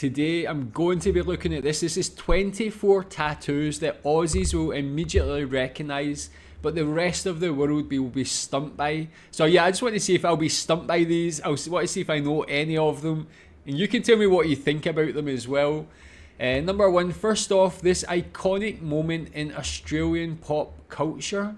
today I'm going to be looking at this. This is 24 tattoos that Aussies will immediately recognise, but the rest of the world will be stumped by. So yeah, I just want to see if I'll be stumped by these. I want to see if I know any of them. And you can tell me what you think about them as well. Number one, first off, this iconic moment in Australian pop culture.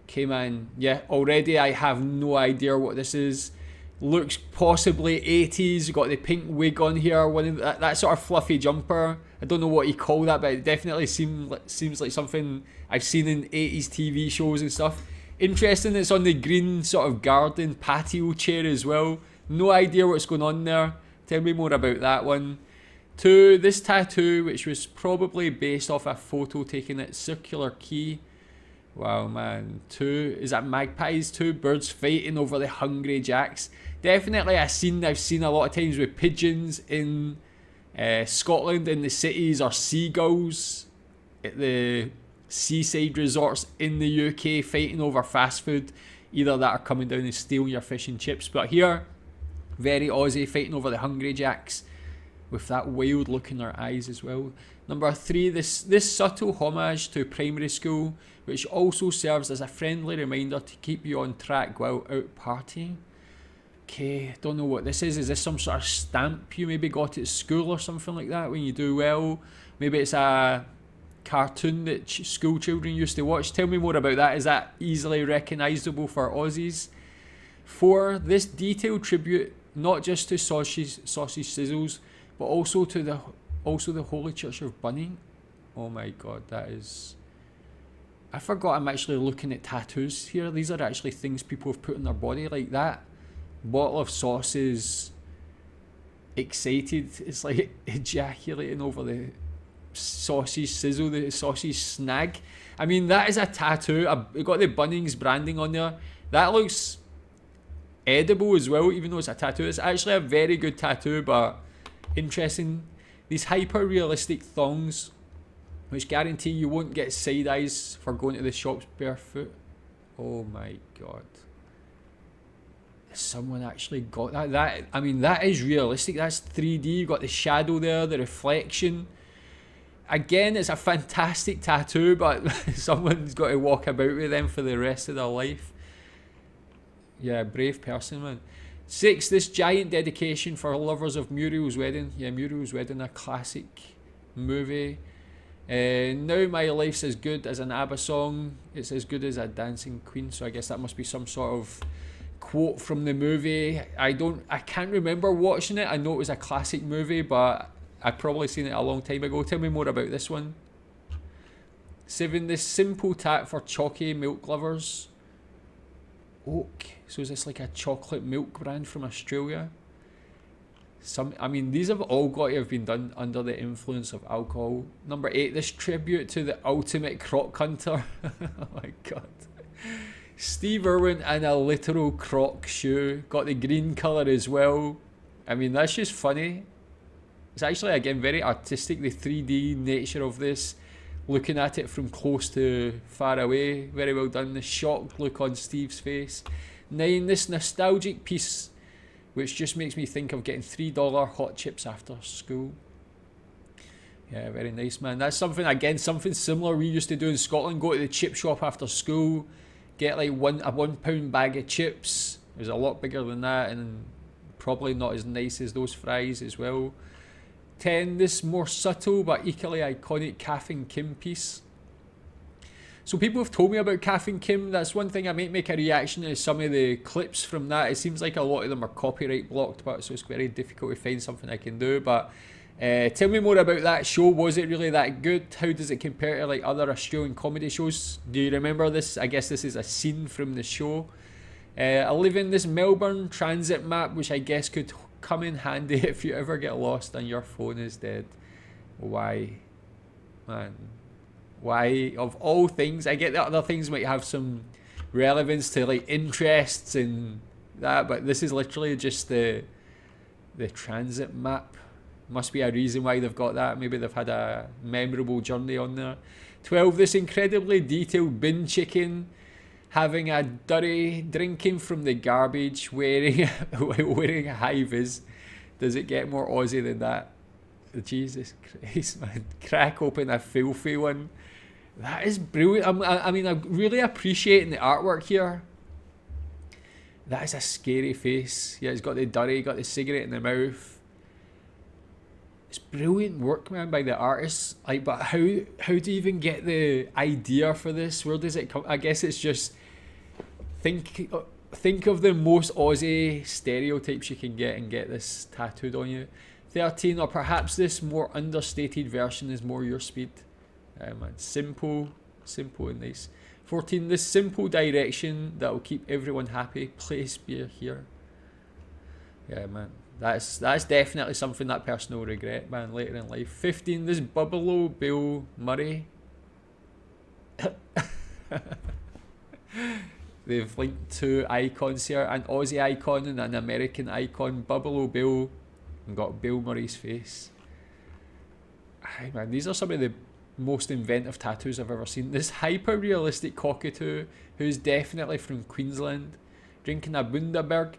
Okay, man, yeah, already I have no idea what this is. Looks possibly 80s, got the pink wig on here, one of that sort of fluffy jumper. I don't know what you call that, but it definitely seems like something I've seen in 80s TV shows and stuff. Interesting, it's on the green sort of garden patio chair as well. No idea what's going on there. Tell me more about that one. 2, this tattoo, which was probably based off a photo taken at Circular Quay. Wow, man. 2, is that magpies? 2 birds fighting over the hungry jacks. Definitely I've seen a lot of times with pigeons in Scotland in the cities, or seagulls at the seaside resorts in the UK fighting over fast food. Either that or coming down and stealing your fish and chips. But here, very Aussie, fighting over the hungry jacks with that wild look in their eyes as well. Number 3, this subtle homage to primary school, which also serves as a friendly reminder to keep you on track while out partying. Okay, don't know what this is. Is this some sort of stamp you maybe got at school or something like that when you do well? Maybe it's a cartoon that school children used to watch. Tell me more about that. Is that easily recognisable for Aussies? 4, this detailed tribute not just to sausage sizzles, but also to the Holy Church of Bunning. Oh my god, that is... I forgot I'm actually looking at tattoos here. These are actually things people have put on their body, like that. Bottle of sauce is excited. It's like ejaculating over the sausage sizzle, the sausage snag. I mean, that is a tattoo. I've got the Bunnings branding on there. That looks edible as well, even though it's a tattoo. It's actually a very good tattoo, but interesting. These hyper realistic thongs, which guarantee you won't get side eyes for going to the shops barefoot. Oh my god, someone actually got that. I mean, that is realistic. That's 3D. You got the shadow there, the reflection. Again, it's a fantastic tattoo, but someone's got to walk about with them for the rest of their life. Yeah, brave person, man. 6, this giant dedication for lovers of Muriel's Wedding. Yeah, Muriel's Wedding, a classic movie. Now my life's as good as an ABBA song. It's as good as a dancing queen. So I guess that must be some sort of quote from the movie. I can't remember watching it. I know it was a classic movie, but I've probably seen it a long time ago. Tell me more about this one. 7, this simple tat for chalky milk lovers. Oak. So is this like a chocolate milk brand from Australia? I mean, these have all got to have been done under the influence of alcohol. Number 8, this tribute to the ultimate croc hunter. Oh my god. Steve Irwin and a literal croc shoe. Got the green colour as well. I mean, that's just funny. It's actually, again, very artistic, the 3D nature of this. Looking at it from close to far away. Very well done. The shocked look on Steve's face. 9, this nostalgic piece, which just makes me think of getting $3 hot chips after school. Yeah, very nice, man. That's something, again, something similar we used to do in Scotland. Go to the chip shop after school, get like a £1 bag of chips. It was a lot bigger than that, and probably not as nice as those fries as well. 10, this more subtle but equally iconic Kath and Kim piece. So people have told me about Kath and Kim. That's one thing. I might make a reaction to some of the clips from that. It seems like a lot of them are copyright blocked, but so it's very difficult to find something I can do. But tell me more about that show. Was it really that good? How does it compare to like other Australian comedy shows? Do you remember this? I guess this is a scene from the show. 11, this Melbourne transit map, which I guess could come in handy if you ever get lost and your phone is dead. Why, man? Why, of all things? I get that other things might have some relevance to like interests and that, but this is literally just the transit map. Must be a reason why they've got that. Maybe they've had a memorable journey on there. 12, this incredibly detailed bin chicken having a dirty, drinking from the garbage, wearing a high vis. Does it get more Aussie than that? Jesus Christ, man. Crack open a filthy one. That is brilliant. I mean, I'm really appreciating the artwork here. That is a scary face. Yeah, he's got the durry, got the cigarette in the mouth. It's brilliant work, man, by the artist. Like, but how do you even get the idea for this? Where does it come? I guess it's just think of the most Aussie stereotypes you can get and get this tattooed on you. 13, or perhaps this more understated version is more your speed. Man, simple and nice. 14, this simple direction that will keep everyone happy. Place beer here. Yeah, man. That's definitely something that person will regret, man, later in life. 15, this Buffalo Bill Murray. They've linked two icons here, an Aussie icon and an American icon. Buffalo Bill, and got Bill Murray's face. Aye, man, these are some of the most inventive tattoos I've ever seen. This hyper-realistic cockatoo, who's definitely from Queensland, drinking a Bundaberg.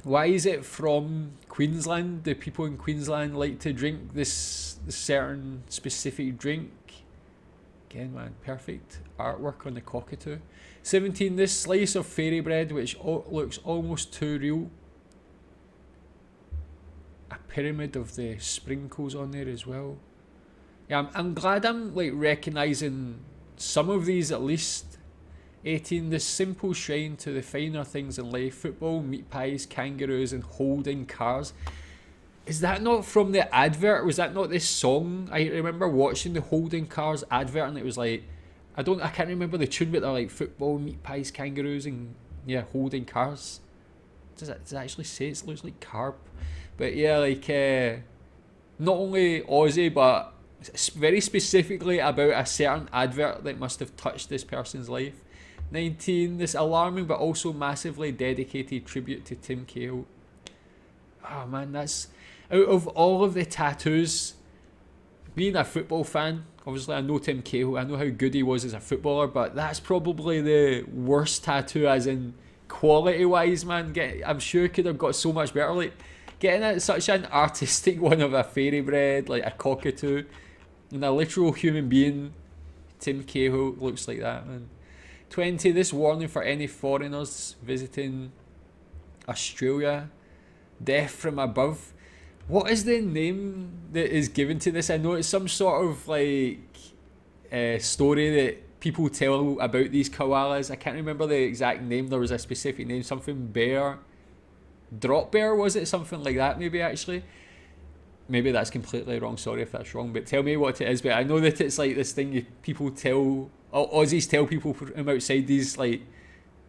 Why is it from Queensland? Do people in Queensland like to drink this certain specific drink? Again, man, perfect artwork on the cockatoo. 17, this slice of fairy bread, which looks almost too real. A pyramid of the sprinkles on there as well. Yeah, I'm glad I'm like recognising some of these at least. 18, this simple shrine to the finer things in life. Football, meat pies, kangaroos and holding cars. Is that not from the advert? Was that not this song? I remember watching the Holding Cars advert and it was like, I can't remember the tune, but they're like football, meat pies, kangaroos and yeah, holding cars. Does it actually say it looks like carp? But yeah, like not only Aussie, but very specifically about a certain advert that must have touched this person's life. 19, this alarming but also massively dedicated tribute to Tim Cahill. Oh man, that's... Out of all of the tattoos, being a football fan, obviously I know Tim Cahill, I know how good he was as a footballer, but that's probably the worst tattoo as in quality wise, man. I'm sure it could have got so much better. Like getting such an artistic one of a fairy bread, like a cockatoo, and a literal human being, Tim Cahill looks like that, man. 20, this warning for any foreigners visiting Australia. Death from above. What is the name that is given to this? I know it's some sort of like story that people tell about these koalas. I can't remember the exact name. There was a specific name, something bear. Drop bear, was it? Something like that maybe actually. Maybe that's completely wrong, sorry if that's wrong, but tell me what it is. But I know that it's like this thing people tell, Aussies tell people from outside these like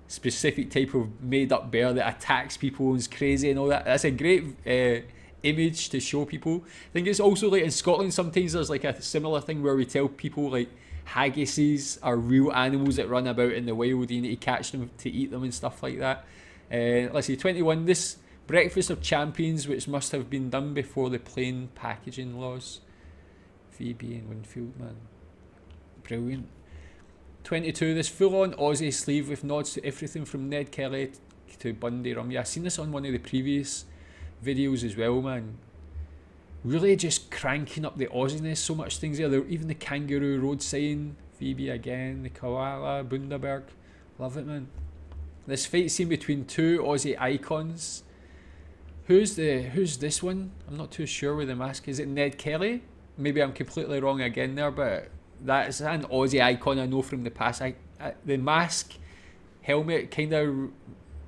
specific type of made up bear that attacks people and is crazy and all that. That's a great image to show people. I think it's also like in Scotland sometimes there's like a similar thing where we tell people like haggises are real animals that run about in the wild, you need to catch them to eat them and stuff like that. Let's see, 21, this breakfast of champions which must have been done before the plain packaging laws. VB and Winfield, man, brilliant. 22, this full-on Aussie sleeve with nods to everything from Ned Kelly to Bundy Rum. Yeah, I've seen this on one of the previous videos as well, man. Really just cranking up the Aussiness, so much things there. Even the kangaroo road sign, VB again, the koala, Bundaberg. Love it, man. This fight scene between two Aussie icons. Who's this one? I'm not too sure with the mask. Is it Ned Kelly? Maybe I'm completely wrong again there, but that's an Aussie icon I know from the past. The mask, helmet, kind of,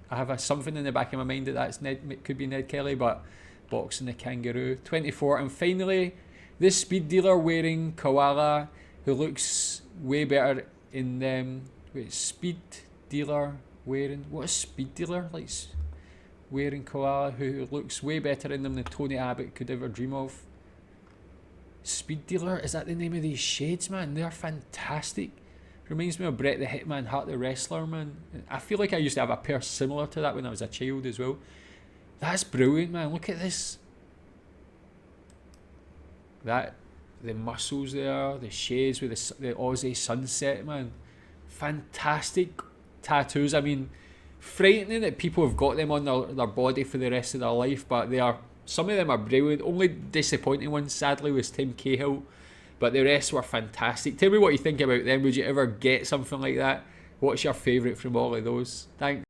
I have something in the back of my mind that could be Ned Kelly, but boxing the kangaroo. 24, and finally, this speed dealer wearing koala who looks way better in them. Wait, speed dealer wearing, what is speed dealer? Like wearing koala who looks way better in them than Tony Abbott could ever dream of. Speed dealer, is that the name of these shades, man? They're fantastic. Reminds me of Bret the Hitman Hart the wrestler, man. I feel like I used to have a pair similar to that when I was a child as well. That's brilliant, man. Look at this. The muscles there, the shades with the Aussie sunset, man. Fantastic tattoos. I mean, frightening that people have got them on their body for the rest of their life, but they are Some of them are brilliant. Only disappointing one, sadly, was Tim Cahill, but the rest were fantastic. Tell me what you think about them. Would you ever get something like that? What's your favourite from all of those? Thanks.